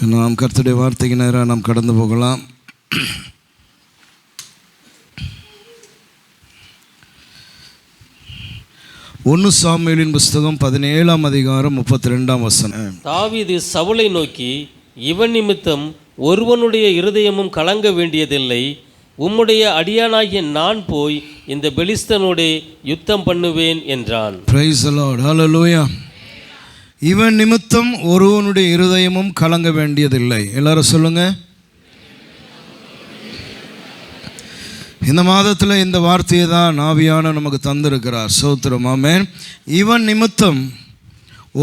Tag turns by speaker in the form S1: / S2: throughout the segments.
S1: நாம் கர்த்தருடைய வார்த்தைக்கு நேராக நாம் கடந்து போகலாம். ஒன்று சாமுவேலின் புஸ்தகம் 17ஆம் அதிகாரம் 32ஆம் வசனம்.
S2: தாவீது சவுலை நோக்கி, இவன் நிமித்தம் ஒருவனுடைய இருதயமும் கலங்க வேண்டியதில்லை. உம்முடைய அடியானாகிய நான் போய் இந்த பெலிஸ்தனோடு யுத்தம் பண்ணுவேன் என்றான்.
S1: Praise the Lord. Hallelujah. இவன் நிமித்தம் ஒருவனுடைய இருதயமும் கலங்க வேண்டியதில்லை. எல்லாரும் சொல்லுங்க. இந்த மாதத்தில் இந்த வார்த்தையை தான் ஆவியான நமக்கு தந்திருக்கிறார். ஸ்தோத்திரம். ஆமென். இவன் நிமித்தம்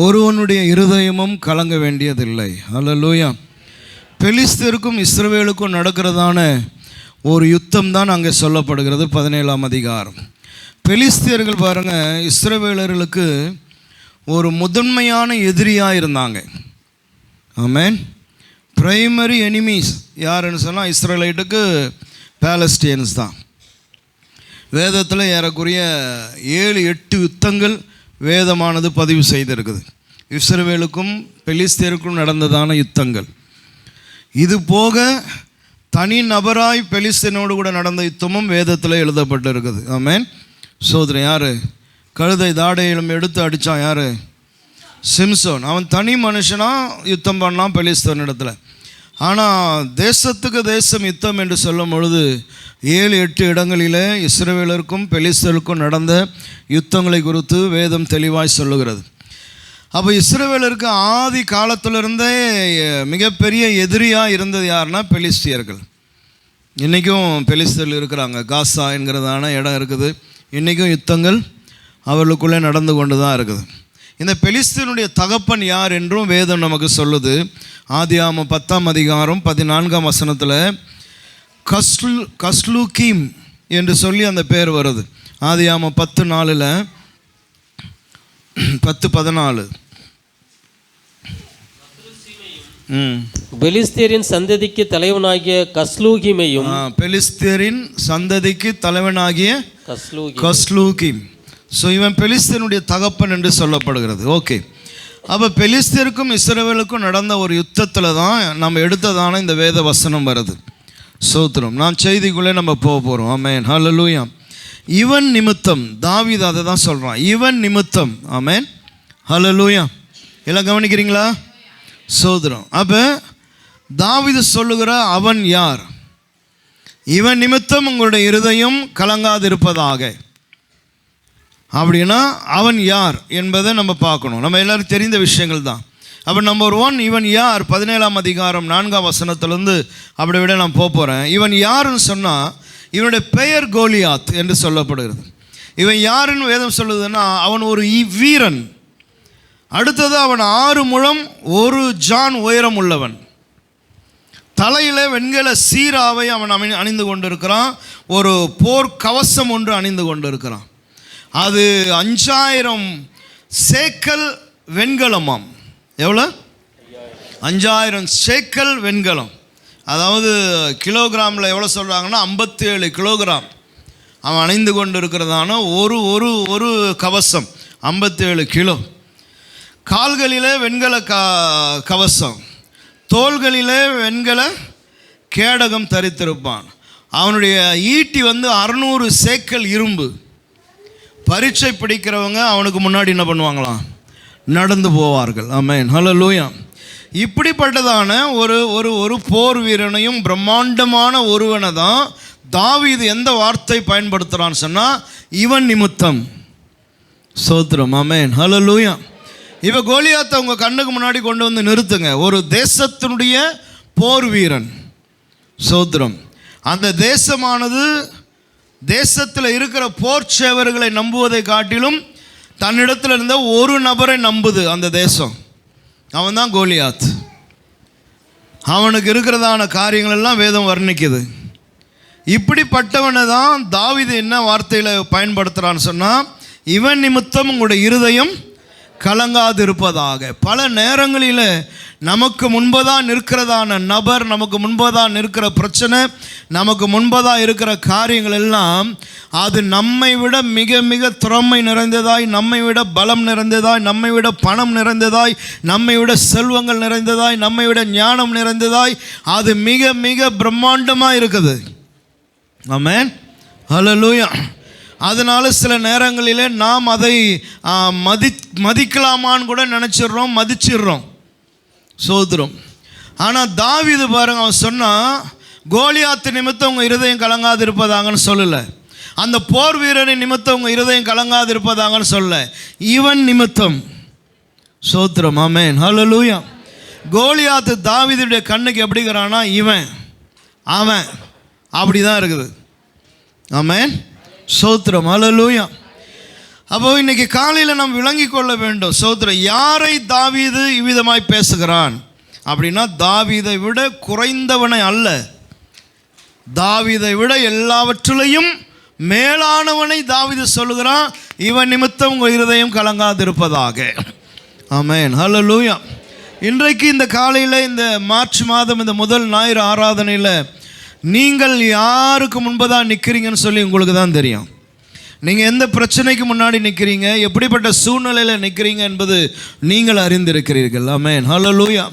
S1: ஒருவனுடைய இருதயமும் கலங்க வேண்டியதில்லை. ஹல்லேலூயா. பெலிஸ்தருக்கும் இஸ்ரவேலுக்கும் நடக்கிறதான ஒரு யுத்தம் தான் அங்கே சொல்லப்படுகிறது 17ஆம் அதிகாரம். பெலிஸ்தியர்கள் பாருங்கள், இஸ்ரவேலர்களுக்கு ஒரு முதன்மையான எதிரியாக இருந்தாங்க. ஆமென். பிரைமரி எனிமீஸ் யாருன்னு சொன்னால் இஸ்ரேலைட்டுக்கு பாலஸ்டீன்ஸ் தான். வேதத்தில் ஏறக்குறைய 7-8 யுத்தங்கள் வேதமானது பதிவு செய்திருக்குது. இஸ்ரவேலுக்கும் பெலிஸ்தியருக்கும் நடந்ததான யுத்தங்கள். இது போக தனி நபராய் பெலிஸ்தீனோடு கூட நடந்த யுத்தமும் வேதத்தில் எழுதப்பட்டு இருக்குது. ஆமென். சோதரன் யார்? கழுதை தாடையிலும் எடுத்து அடித்தான். யார்? சிம்சோன். அவன் தனி மனுஷனாக யுத்தம் பண்ணான் பெலிஸ்தீன் இடத்துல. ஆனால் தேசத்துக்கு தேசம் யுத்தம் என்று சொல்லும் பொழுது 7-8 இடங்களிலே இஸ்ரவேலருக்கும் பெலிஸ்தருக்கும் நடந்த யுத்தங்களை குறித்து வேதம் தெளிவாய் சொல்லுகிறது. அப்போ இஸ்ரவேலருக்கு ஆதி காலத்திலிருந்தே மிகப்பெரிய எதிரியாக இருந்தது யாருன்னா பெலிஸ்தியர்கள். இன்றைக்கும் பெலிஸ்தர்கள் இருக்கிறாங்க. காசா என்கிறதான இடம் இருக்குது. இன்றைக்கும் யுத்தங்கள் அவர்களுக்குள்ளே நடந்து கொண்டு தான் இருக்குது. இந்த பெலிஸ்தீனுடைய தகப்பன் யார் என்றும் வேதம் நமக்கு சொல்லுது. ஆதியாகமம் 10ஆம் அதிகாரம் 14ஆம் வசனத்தில் கஸ்லூகீம் என்று சொல்லி அந்த பேர் வருது. ஆதியாகமம் 10:4 10:14
S2: பெலிஸ்தியரின் சந்ததிக்கு தலைவனாகிய கஸ்லூகிமையும்.
S1: பெலிஸ்தியரின் சந்ததிக்கு தலைவனாகிய கஸ்லூகீம். ஸோ இவன் பெலிஸ்தீனுடைய தகப்பன் என்று சொல்லப்படுகிறது. ஓகே. அப்போ பெலிஸ்தீருக்கும் இஸ்ரவேலுக்கும் நடந்த ஒரு யுத்தத்தில் தான் நம்ம எடுத்ததான இந்த வேத வசனம் வருது. ஸ்தோத்திரம். நான் செய்திக்குள்ளே நம்ம போக போகிறோம். ஆமென். ஹல்லேலூயா. இவன் நிமித்தம், தாவீது அதை தான் சொல்கிறான். இவன் நிமித்தம். ஆமென். ஹல்லேலூயா. எல்லாம் கவனிக்கிறீங்களா? ஸ்தோத்திரம். அப்போ தாவீது சொல்லுகிற அவன் யார்? இவன் நிமித்தம் உங்களுடைய இருதயம் கலங்காதிருப்பதாக. அப்படின்னா அவன் யார் என்பதை நம்ம பார்க்கணும். நம்ம எல்லோரும் தெரிந்த விஷயங்கள் தான். அப்போ நம்பர் 1, இவன் யார்? 17ஆம் அதிகாரம் 4ஆம் வசனத்திலேருந்து அப்படி விட நான் போகிறேன். இவன் யாருன்னு சொன்னால் இவனுடைய பெயர் கோலியாத் என்று சொல்லப்படுகிறது. இவன் யாருன்னு வேதம் சொல்லுதுன்னா அவன் ஒரு வீரன். அடுத்தது அவன் 6 முழம் 1 ஜான் உயரம் உள்ளவன். தலையில் வெண்கல சீராவை அவன் அணிந்து கொண்டிருக்கிறான். ஒரு போர் கவசம் ஒன்று அணிந்து கொண்டிருக்கிறான். அது 5000 சேக்கல் வெண்கலமாம். எவ்வளோ? 5000 சேக்கல் வெண்கலம். அதாவது கிலோகிராமில் எவ்வளோ சொல்கிறாங்கன்னா 57 கிலோகிராம் அவன் அணிந்து கொண்டு இருக்கிறதான ஒரு கவசம் 57 கிலோ. கால்களிலே வெண்கல கவசம், தோள்களிலே வெண்கல கேடகம் தரித்திருப்பான். அவனுடைய ஈட்டி 600 சேக்கல் இரும்பு. பரீட்சை பிடிக்கிறவங்க அவனுக்கு முன்னாடி என்ன பண்ணுவாங்களாம்? நடந்து போவார்கள். ஆமென். ஹல்லேலூயா. இப்படிப்பட்டதான ஒரு போர் வீரனையும் பிரம்மாண்டமான ஒருவனை தான் தாவீது எந்த வார்த்தை பயன்படுத்துகிறான்னு சொன்னால் இவன் நிமித்தம். ஸ்தோத்திரம். ஆமென். ஹல்லேலூயா. இப்போ கோலியாத்தை உங்கள் கண்ணுக்கு முன்னாடி கொண்டு வந்து நிறுத்துங்க. ஒரு தேசத்தினுடைய போர் வீரன். ஸ்தோத்திரம். அந்த தேசமானது தேசத்தில் இருக்கிற போர் சேவர்களை நம்புவதை காட்டிலும் தன்னிடத்தில் இருந்த ஒரு நபரை நம்புது அந்த தேசம். அவன் தான் கோலியாத். அவனுக்கு இருக்கிறதான காரியங்கள் எல்லாம் வேதம் வர்ணிக்குது. இப்படிப்பட்டவனை தான் தாவீது என்ன வார்த்தையில் பயன்படுத்துகிறான்னு சொன்னால் இவன் நிமித்தம் உங்களுடைய இருதயம் கலங்காதிருப்பதாக. பல நேரங்களில் நமக்கு முன்பதாக நிற்கிறதான நபர், நமக்கு முன்பதாக நிற்கிற பிரச்சனை, நமக்கு முன்பதாக இருக்கிற காரியங்கள் எல்லாம் அது நம்மை விட மிக மிக திறமை நிறைந்ததாய், நம்மை விட பலம் நிறைந்ததாய், நம்மை விட பணம் நிறைந்ததாய், நம்மை விட செல்வங்கள் நிறைந்ததாய், நம்மை விட ஞானம் நிறைந்ததாய், அது மிக மிக பிரம்மாண்டமாக இருக்குது. ஆமென், ஹல்லேலூயா. அதனால் சில நேரங்களில் நாம் அதை மதிக்கலாமான்னு கூட நினச்சிடுறோம், மதிச்சிடுறோம், சோதரம். ஆனால் தாவீது பாருங்க, அவன் சொன்னான், கோலியாத்து நிமித்தம் உங்கள் இருதயம் கலங்காது இருப்பதாங்கன்னு சொல்லலை, அந்த போர் வீரனின் நிமித்தம் உங்கள் இருதயம் கலங்காது இருப்பதாங்கன்னு சொல்லலை, இவன் நிமித்தம். சோத்திரம், ஆமென், ஹல்லேலூயா. கோலியாத்து தாவீதுடைய கண்ணுக்கு எப்படிங்கிறானா, இவன் அவன் அப்படி தான் இருக்குது. ஆமென், சோத்திரம், ஹல்லேலூயா. அப்போ இன்னைக்கு காலையில் நாம் விளங்கி கொள்ள வேண்டும். சோத்திரம், யாரை தாவீது இவ்விதமாய் பேசுகிறான் அப்படின்னா, தாவீதை விட குறைந்தவனை அல்ல, தாவீதை விட எல்லாவற்றிலையும் மேலானவனை தாவீது சொல்லுகிறான், இவன் நிமித்தம் உங்கள் இருதயம் கலங்காதிருப்பதாக. ஆமென், ஹல்லேலூயா. இன்றைக்கு இந்த காலையில், இந்த மார்ச் மாதம் இந்த முதல் ஞாயிறு ஆராதனையில் நீங்கள் யாருக்கு முன்பதாக நிற்கிறீங்கன்னு சொல்லி உங்களுக்கு தான் தெரியும். நீங்கள் எந்த பிரச்சனைக்கு முன்னாடி நிற்கிறீங்க, எப்படிப்பட்ட சூழ்நிலையில் நிற்கிறீங்க என்பது நீங்கள் அறிந்திருக்கிறீர்கள். ஆமென், ஹல்லேலூயா.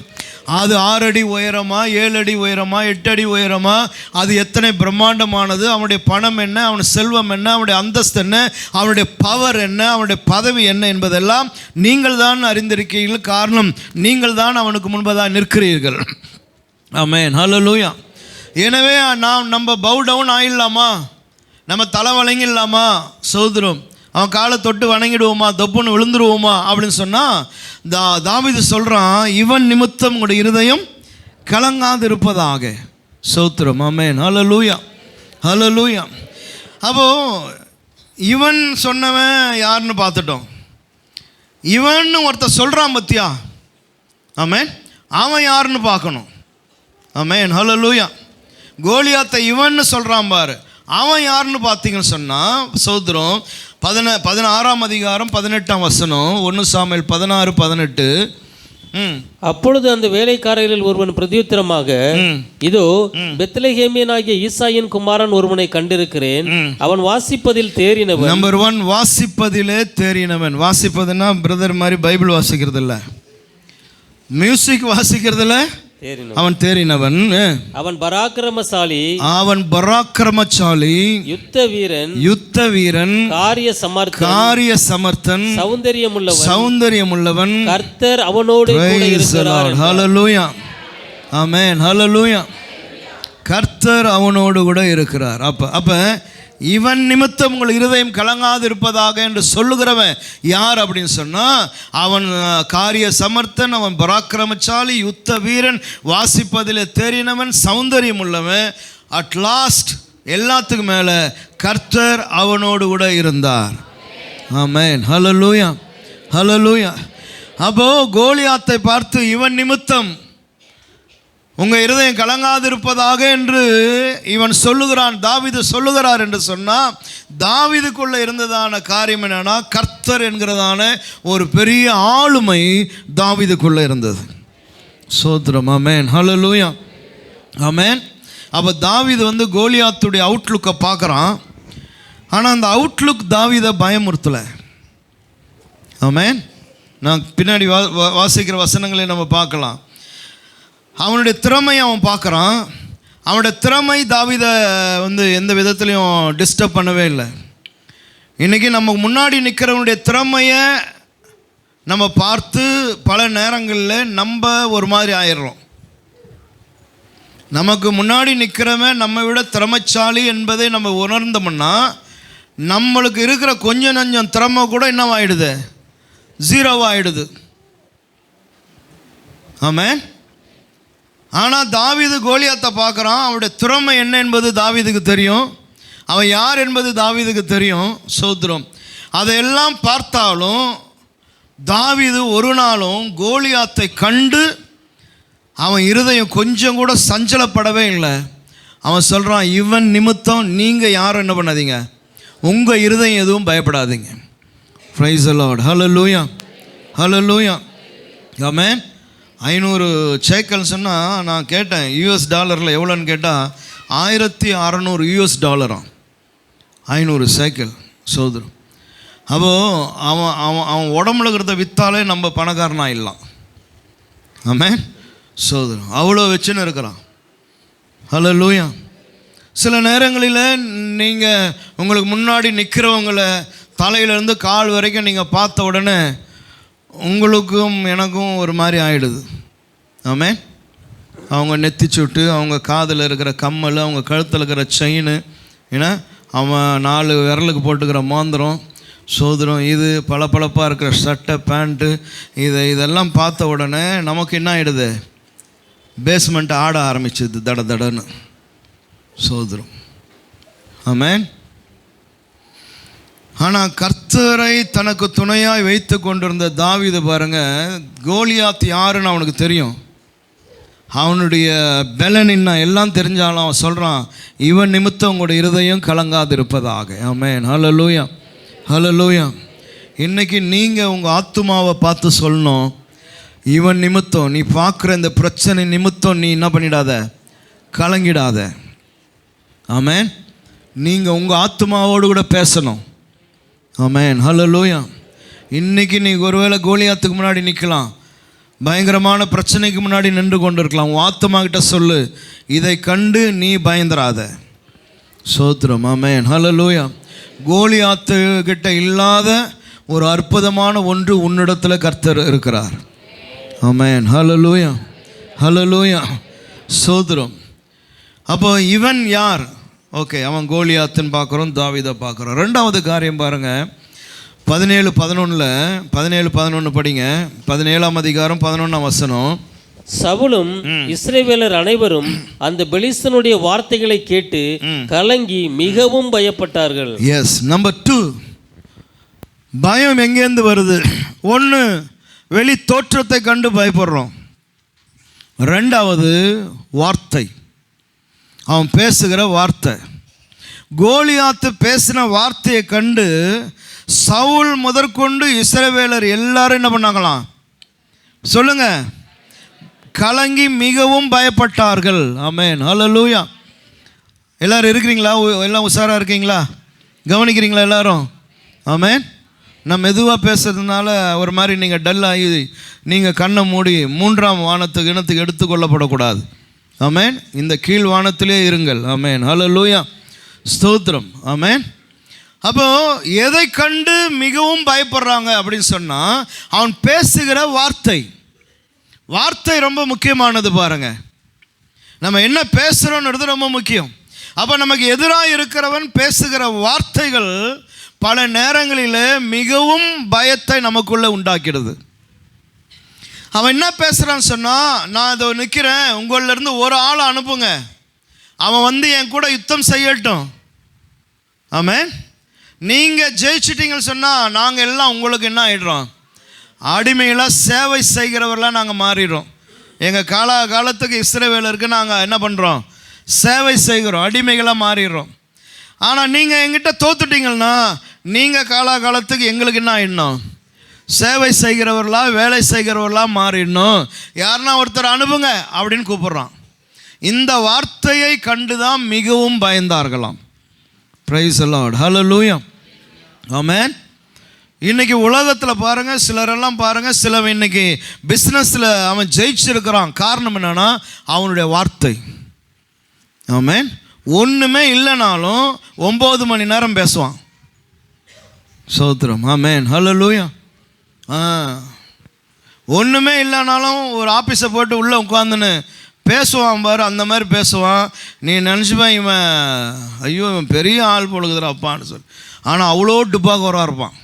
S1: அது 6 அடி உயரமா, 7 அடி உயரமா, 8 அடி உயரமா, அது எத்தனை பிரம்மாண்டமானது, அவனுடைய பணம் என்ன, அவனுடைய செல்வம் என்ன, அவனுடைய அந்தஸ்து என்ன, அவனுடைய பவர் என்ன, அவனுடைய பதவி என்ன என்பதெல்லாம் நீங்கள் தான் அறிந்திருக்கிறீர்கள். காரணம், நீங்கள் தான் அவனுக்கு முன்பதாக நிற்கிறீர்கள். ஆமென், ஹல்லேலூயா. எனவே நம்ம பவு டவுன் ஆயிடலாமா, நம்ம தலை வணங்கிடலாமா, சோதரம், அவன் காலை தொட்டு வணங்கிடுவோமா, தொப்புன்னு விழுந்துருவோமா அப்படின்னு சொன்னால், தாவீது சொல்கிறான், இவன் நிமித்தம் உங்களுடைய இருதயம் கலங்காது இருப்பதாக. சோத்திரம், ஆமென், ஹல்லேலூயா, ஹல்லேலூயா. அப்போது இவன் சொன்னவன் யாருன்னு பார்த்துட்டோம். இவன் ஒருத்தர் சொல்கிறான் பத்தியா, ஆமென், அவன் யாருன்னு பார்க்கணும். ஆமென், ஹல்லேலூயா. கோலியாத்தை இவன்னு சொல்கிறான் பாரு, அவன் யாருன்னு பார்த்தீங்கன்னு சொன்னால், சோதரம், 16ஆம் அதிகாரம் 18ஆம் வசனம், 1 சாமுவேல் 16:18.
S2: அப்பொழுது அந்த வேலைக்காரர்களில் ஒருவன் பிரதியுத்தரமாக, இதோ பெத்லெகேமியனாகிய ஈசாயின் குமாரன் ஒருவனை கண்டிருக்கிறேன், அவன் வாசிப்பதில் தேறினவன். நம்பர்
S1: 1, வாசிப்பதிலே தேறினவன். வாசிப்பதுன்னா பிரதர் மாதிரி பைபிள் வாசிக்கிறது இல்லை, மியூசிக் வாசிக்கிறதுல அவன் தேறினவன்.
S2: அவன் பராக்கிரமசாலி,
S1: அவன் பராக்கிரமசாலி, யுத்த வீரன், காரிய சமர்த்தன், சௌந்தரியமுள்ளவன், கர்த்தர் அவனோடு கூட இருக்கிறார். ஹல்லேலூயா, ஆமென், ஹல்லேலூயா. கர்த்தர் அவனோடு கூட இருக்கிறார். அப்ப இவன் நிமித்தம் உங்கள் இருதயம் கலங்காது இருப்பதாக என்று சொல்லுகிறவன் யார் அப்படின்னு சொன்னால், அவன் காரிய சமர்த்தன், அவன் பராக்கிரமசாலி, யுத்த வீரன், வாசிப்பதில் தேறினவன், சௌந்தரியம் உள்ளவன். அட் லாஸ்ட் எல்லாத்துக்கும் மேலே கர்த்தர் அவனோடு கூட இருந்தார். ஆமென், ஹல்லேலூயா, ஹல்லேலூயா. அப்போ கோலியாத்தை பார்த்து இவன் நிமித்தம் உங்கள் இருதயம் கலங்காதிருப்பதாக என்று இவன் சொல்லுகிறான், தாவீது சொல்லுகிறார் என்று சொன்னால், தாவீதுக்குள்ளே இருந்ததான காரியம் என்னன்னா, கர்த்தர் என்கிறதான ஒரு பெரிய ஆளுமை தாவீதுக்குள்ளே இருந்தது. சோத்திரம், ஆமென், ஹல்லேலூயா, ஆமென். அப்போ தாவீது கோலியாத்துடைய அவுட்லுக்கை பார்க்குறான், ஆனால் அந்த அவுட்லுக் தாவீதை பயமுறுத்தலை. ஆமென். நான் பின்னாடி வாசிக்கிற வசனங்களை நம்ம பார்க்கலாம். அவனுடைய திறமையை அவன் பார்க்குறான். அவனுடைய திறமை தாவீதை எந்த விதத்துலையும் டிஸ்டர்ப் பண்ணவே இல்லை. இன்றைக்கி நம்ம முன்னாடி நிற்கிறவனுடைய திறமையை நம்ம பார்த்து பல நேரங்களில் நம்ம ஒரு மாதிரி ஆயிடுறோம். நமக்கு முன்னாடி நிற்கிறவன் நம்ம விட திறமைச்சாலி என்பதை நம்ம உணர்ந்தோம்னா, நம்மளுக்கு இருக்கிற கொஞ்சம் நஞ்சம் திறமை கூட என்னவாயிடுது, ஜீரோவாகிடுது. ஆமென். ஆனால் தாவீது கோலியாத்தை பார்க்குறான். அவனுடைய திறமை என்ன என்பது தாவீதுக்கு தெரியும், அவன் யார் என்பது தாவீதுக்கு தெரியும். சோத்திரம். அதையெல்லாம் பார்த்தாலும் தாவீது ஒரு நாளும் கோலியாத்தை கண்டு அவன் இருதயம் கொஞ்சம் கூட சஞ்சலப்படவே இல்லை. அவன் சொல்கிறான், இவன் நிமித்தம் நீங்கள் யாரும் என்ன பண்ணாதீங்க, உங்கள் இருதயம் எதுவும் பயப்படாதீங்க. பிரைஸ் தி லார்ட், ஹல்லேலூயா, ஹல்லேலூயா. ஆமென். 500 சேக்கல் சொன்னால் நான் கேட்டேன் யூஎஸ் டாலரில் எவ்வளோன்னு கேட்டால் $1600 500 சேக்கல் சோதரம். அப்போது அவன் அவன் அவன் உடம்புல இருக்கிறத விற்றாலே நம்ம பணக்காரனா இல்லாம். ஆமென் சோதரம். அவ்வளோ வச்சுன்னு இருக்கிறான். ஹல்லேலூயா. சில நேரங்களில் நீங்கள் உங்களுக்கு முன்னாடி நிற்கிறவங்கள தலையிலேருந்து கால் வரைக்கும் நீங்கள் பார்த்த உடனே உங்களுக்கும் எனக்கும் ஒரு மாதிரி ஆகிடுது. ஆமென். அவங்க நெத்திச்சுட்டு, அவங்க காதில் இருக்கிற கம்மல், அவங்க கழுத்தில் இருக்கிற செயின், ஏன்னா அவன் 4 விரலுக்கு போட்டுக்கிற மோந்திரம் சோதரம், இது பளபளப்பாக இருக்கிற சட்டை பேண்ட்டு, இதெல்லாம் பார்த்த உடனே நமக்கு என்ன ஆகிடுது? பேஸ்மெண்ட் ஆட ஆரம்பிச்சிது தட தடன்னு சோதரம். ஆமென். ஆனால் கர்த்தரை தனக்கு துணையாய் வைத்து கொண்டிருந்த தாவீது பாருங்க, கோலியாத் யாருன்னு அவனுக்கு தெரியும். அவனுடைய பலன் என்ன எல்லாம் தெரிஞ்சாலும் அவன் சொல்கிறான், இவன் நிமித்தம் உங்களுடைய இருதயம் கலங்காது இருப்பதாக. ஆமென். ஹல்லேலூயா. ஹல்லேலூயா. இன்றைக்கி நீங்கள் உங்கள் ஆத்துமாவை பார்த்து சொல்லணும், இவன் நிமித்தம் நீ பார்க்குற இந்த பிரச்சனை நிமித்தம் நீ என்ன பண்ணிடாத, கலங்கிடாத. ஆமென். நீங்கள் உங்கள் ஆத்துமாவோடு கூட பேசணும். ஆமென். ஹல்லேலூயா. இன்றைக்கி நீ ஒருவேளை கோலியாத்துக்கு முன்னாடி நிற்கலாம், பயங்கரமான பிரச்சனைக்கு முன்னாடி நின்று கொண்டு இருக்கலாம். உன் ஆத்துமாக்கிட்ட சொல்லு, இதை கண்டு நீ பயந்துராத. சோத்திரம். ஆமென். ஹல்லேலூயா. கோலியாத்து கிட்ட இல்லாத ஒரு அற்புதமான ஒன்று உன்னிடத்தில் கர்த்தர் இருக்கிறார். ஆமென். ஹல்லேலூயா. ஹல்லேலூயா. சோத்திரம். அப்போ இவன் யார்? ஓகே, அவன் கோலியாத்துன்னு பார்க்குறோம், தாவீதை பார்க்குறோம். ரெண்டாவது காரியம் பாருங்கள், 17:11 படிங்க. 17ஆம் அதிகாரம் 11ஆம் வசனம்.
S2: சவுலும் இஸ்ரவேலர் அனைவரும் அந்த பெலிஸ்தனுடைய வார்த்தைகளை கேட்டு கலங்கி மிகவும் பயப்பட்டார்கள்.
S1: எஸ், நம்பர் 2, பயம் எங்கேருந்து வருது? ஒன்று, வெளி தோற்றத்தை கண்டு பயப்படுறோம். ரெண்டாவது, வார்த்தை, அவன் பேசுகிற வார்த்தை. கோலியாத்து பேசின வார்த்தையை கண்டு சவுல் முதற்கொண்டு இஸ்ரவேலர் எல்லாரும் என்ன பண்ணாங்களாம்? சொல்லுங்க, கலங்கி மிகவும் பயப்பட்டார்கள். ஆமென். ஹல்லேலூயா. எல்லாரும் இருக்கிறீங்களா? எல்லாம் உஷாராக இருக்கீங்களா? கவனிக்கிறீங்களா எல்லாரும்? ஆமென். நான் மெதுவாக பேசுறதுனால ஒரு மாதிரி நீங்கள் டல் ஆகி நீங்கள் கண்ணை மூடி 3ஆம் வானத்துக்கு இனத்துக்கு எடுத்துக்கொள்ளப்படக்கூடாது. ஆமென். இந்த கீழ் வானத்திலே இருங்கள். ஆமென். ஹல்லேலூயா. ஸ்தோத்திரம். ஆமென். அப்போது எதை கண்டு மிகவும் பயப்படுறாங்க அப்படின்னு சொன்னால், அவன் பேசுகிற வார்த்தை. வார்த்தை ரொம்ப முக்கியமானது பாருங்க. நம்ம என்ன பேசுகிறோன்றது ரொம்ப முக்கியம். அப்போ நமக்கு எதிராக இருக்கிறவன் பேசுகிற வார்த்தைகள் பல நேரங்களில் மிகவும் பயத்தை நமக்குள்ளே உண்டாக்கிடுது. அவன் என்ன பேசுகிறான்னு சொன்னால், நான் இதோ நிற்கிறேன், உங்களிலேருந்து ஒரு ஆளை அனுப்புங்க, அவன் வந்து என் கூட யுத்தம் செய்யட்டும். ஆமென். நீங்கள் ஜெயிச்சிட்டிங்கன்னு சொன்னால் நாங்கள் எல்லாம் உங்களுக்கு என்ன ஆகிடுறோம்? அடிமைகளாக சேவை செய்கிறவர்களாக நாங்கள் மாறிடுறோம். எங்கள் காலத்துக்கு இஸ்ரவேலருக்கு நாங்கள் என்ன பண்ணுறோம்? சேவை செய்கிறோம், அடிமைகளாக மாறிடுறோம். ஆனால் நீங்கள் எங்கிட்ட தோத்துட்டீங்கன்னா நீங்கள் காலத்துக்கு எங்களுக்கு என்ன ஆகிடணும்? சேவை செய்கிறவர்களா, வேலை செய்கிறவர்களா மாறிடணும். யாருன்னா ஒருத்தர் அனுப்புங்க அப்படின்னு கூப்பிட்றான். இந்த வார்த்தையை கண்டு தான் மிகவும் பயந்தார்களாம். Price the Lord. ஹல்லேலூயா. ஆமென். இன்றைக்கி உலகத்தில் பாருங்கள், சிலரெல்லாம் பாருங்கள், சிலவன் இன்றைக்கி பிஸ்னஸில் அவன் ஜெயிச்சிருக்கிறான். காரணம் என்னென்னா அவனுடைய வார்த்தை. ஆமென். ஒன்றுமே இல்லைனாலும் 9 மணி நேரம் பேசுவான். சோத்திரம். ஆமென். ஹல்லேலூயா. ஒன்றுமே இல்லைனாலும் ஒரு ஆஃபீஸை போட்டு உள்ளே உட்காந்துன்னு பேசுவான் பாரு, அந்த மாதிரி பேசுவான். நீ நினச்சிப்பேன் இவன் ஐயோ இவன் பெரிய ஆள் பொழுதுற அப்பான்னு சொல்லி. ஆனால் அவ்வளோ டுப்பாக்குறா இருப்பான்.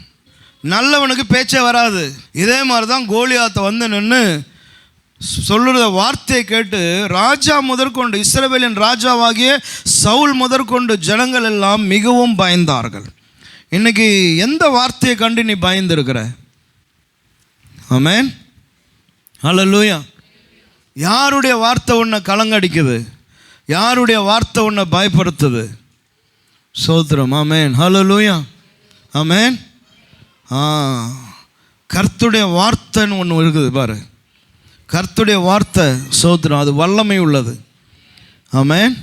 S1: நல்லவனுக்கு பேச்சே வராது. இதே மாதிரி தான் கோலியாத்தை வந்து நின்று சொல்லுற வார்த்தையை கேட்டு ராஜா முதற்கொண்டு, இஸ்ரவேலின் ராஜாவாகிய சவுல் முதற்கொண்டு ஜனங்கள் எல்லாம் மிகவும் பயந்தார்கள். இன்னைக்கு எந்த வார்த்தையை கண்டு நீ பயந்துருக்கிற? ஆமென். ஹல்லேலூயா. யாருடைய வார்த்தை உன்னை கலங்கடிக்குது? யாருடைய வார்த்தை உன்னை பயப்படுத்துது? சோத்திரம். ஆமென். ஹல்லேலூயா. ஆமென். கர்த்தருடைய வார்த்தைன்னு ஒன்று இருக்குது பாரு. கர்த்தருடைய வார்த்தை ஸ்தோத்திரம், அது வல்லமை உள்ளது. ஆமென்.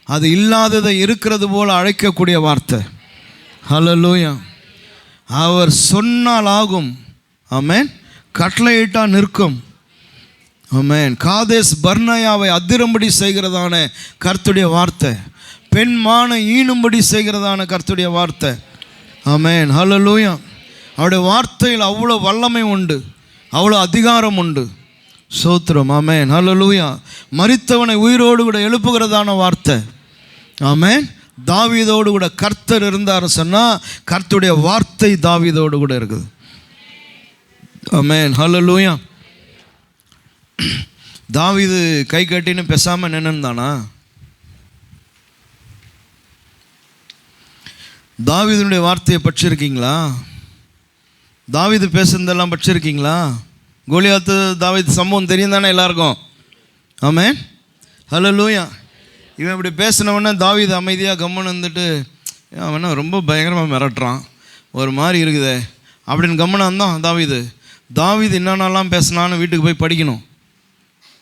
S1: அது இல்லாததை இருக்கிறது போல் அழைக்கக்கூடிய வார்த்தை. ஹல்லேலூயா. அவர் சொன்னால் ஆகும். ஆமென். கட்டளையிட்டா நிற்கும். ஆமென். காதேஸ் பர்னேயாவை அதிரும்படி செய்கிறதான கர்த்தருடைய வார்த்தை, பெண்மான ஈனும்படி செய்கிறதான கர்த்தருடைய வார்த்தை. ஆமென். ஹல்லேலூயா. அவருடைய வார்த்தையில் அவ்வளோ வல்லமை உண்டு, அவ்வளோ அதிகாரம் உண்டு. ஸ்தோத்திரம். ஆமென். ஹல்லேலூயா. மரித்தவனை உயிரோடு கூட எழுப்புகிறதான வார்த்தை. ஆமென். தாவீதோடு கூட கர்த்தர் இருந்தார் சொன்னால் கர்த்தருடைய வார்த்தை தாவீதோடு கூட இருக்குது. ஆமென். ஹல்லேலூயா. தாவீது கை கட்டின்னு பேசாமல் நின்னுந்தானா? தாவீதுடைய வார்த்தையை படிச்சிருக்கீங்களா? தாவீது பேசுனதெல்லாம் படிச்சிருக்கீங்களா? கோலியாத்து தாவீது சம்பவம் தெரியும் தானே எல்லாருக்கும். ஆமென். ஹல்லேலூயா. இவன் இப்படி பேசினவொடனே தாவீது அமைதியாக கம்முன்னு இருந்துட்டு, அவனை ரொம்ப பயங்கரமாக மிரட்டுறான், ஒரு மாதிரி இருக்குதே அப்படின்னு கம்முன்னு வந்தான் தாவீது. தாவீது என்னென்னலாம் பேசினான்னு வீட்டுக்கு போய் படிக்கணும்.